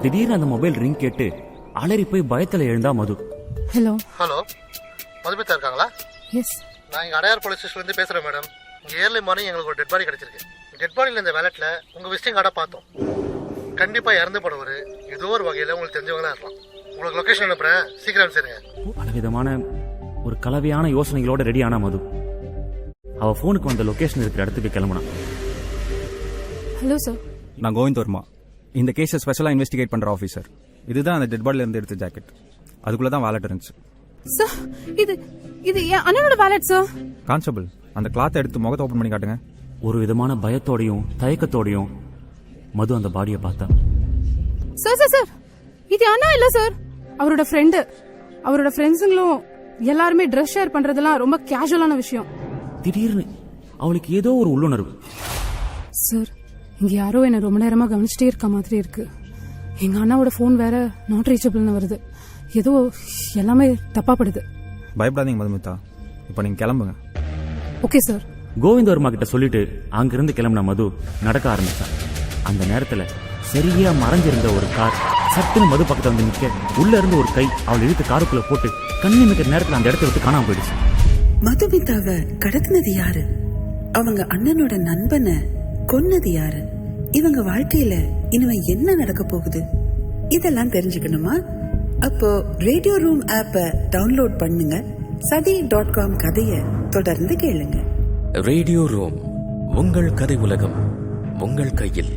திடீர்னு அந்த mobile ring கேட்டு அலறி போய் பயத்துல எழுந்தா மது. ஹலோ ஹலோ, மதுமிதா இருக்காங்களா? எஸ் நான் இங்கே அடையார் போலீஸ் ஸ்டேஷன்லேருந்து பேசுகிறேன் மேடம். இங்கே ஏர்லி மார்னிங் எங்களுக்கு ஒரு டெட் பாடி கிடச்சிருக்கு. டெட் பாடியில் இந்த வேலட்டில் உங்கள் விசிட்டிங் கார்டை பார்த்தோம். கண்டிப்பாக இறந்து போனவர் ஏதோ ஒரு வகையில் உங்களுக்கு தெரிஞ்சவங்க தான் இருக்கலாம். உங்களுக்கு லொக்கேஷன் அனுப்புகிறேன், சீக்கிரம் அனுப்பிச்சிருங்க. பலவிதமான ஒரு கலவையான யோசனைகளோட ரெடி ஆனா மது. அவ போனுக்கு வந்த லொகேஷன் இருக்கிற இடத்துக்கு கிளம்புனா. ஹலோ சார், நான் கோவிந்த் வர்மா, இந்த கேஸை ஸ்பெஷலாக இன்வெஸ்டிகேட் பண்ணுற ஆஃபீஸர். இதுதான் அந்த டெட் பாடியில இருந்து எடுத்த ஜாக்கெட். அதுக்குள்ளே தான் வாலெட் இருந்துச்சு. சார் இது இது என் அண்ணனோட வாலெட் சார். கான்ஸ்டபிள், அந்த கிளாத்தை எடுத்து முகத்தை ஓப்பன் பண்ணி காட்டுங்க. ஒரு விதமான பயத்தோடையும் தயக்கத்தோடையும் மது அந்த பாடியை பார்த்தா. சார் சார் சார், இது அண்ணா இல்ல சார், அவரோட ஃப்ரெண்டு. அவரோட ஃப்ரெண்ட்ஸுங்களும் எல்லாருமே ட்ரெஸ் ஷேர் பண்றதெல்லாம் ரொம்ப கேஷுவலான விஷயம். திடீர்னு அவளுக்கு ஏதோ ஒரு உள்ளுணர்வு. சார், இங்க யாரோ என்ன ரொம்ப நேரமா கவனிச்சுட்டே இருக்க மாதிரி இருக்கு. எங்க அண்ணாவோட போன் வேற நாட் ரீச்சபிள்னு வருது. ஏதோ எல்லாமே தப்பா படுது. பயப்படாதீங்க மதுமிதா, இப்போ நீங்கள் கிளம்புங்க. Okay sir. கோவிந்த் வர்மா கிட்ட சொல்லிட்டு அங்கிருந்து கிளம்பின மது நடக்க ஆரம்பிச்சா. அந்த நேரத்துல சரியா மறைஞ்சிருந்த ஒரு கார் சட்டுன்னு மது பக்கத்துல வந்து நிக்க, உள்ள இருந்து ஒரு கை அவள் இழுத்து காருக்குள்ள போட்டு கண்ணி மிக்கிற நேரத்துல அந்த இடத்த விட்டு காணாம போயிடுச்சு. மதுமிதாவை கடத்தினது யாரு? அவங்க அண்ணனோட நண்பனை கொன்னது யாரு? இவங்க வாழ்க்கையில இனிமே என்ன நடக்க போகுது? இதெல்லாம் தெரிஞ்சுக்கணுமா? அப்போ ரேடியோ ரூம் ஆப்பை டவுன்லோட் பண்ணுங்க. sadi.com கதையை தொடர்ந்து கேளுங்க. ரேடியோ ரூம், உங்கள் கதை உலகம் உங்கள் கையில்.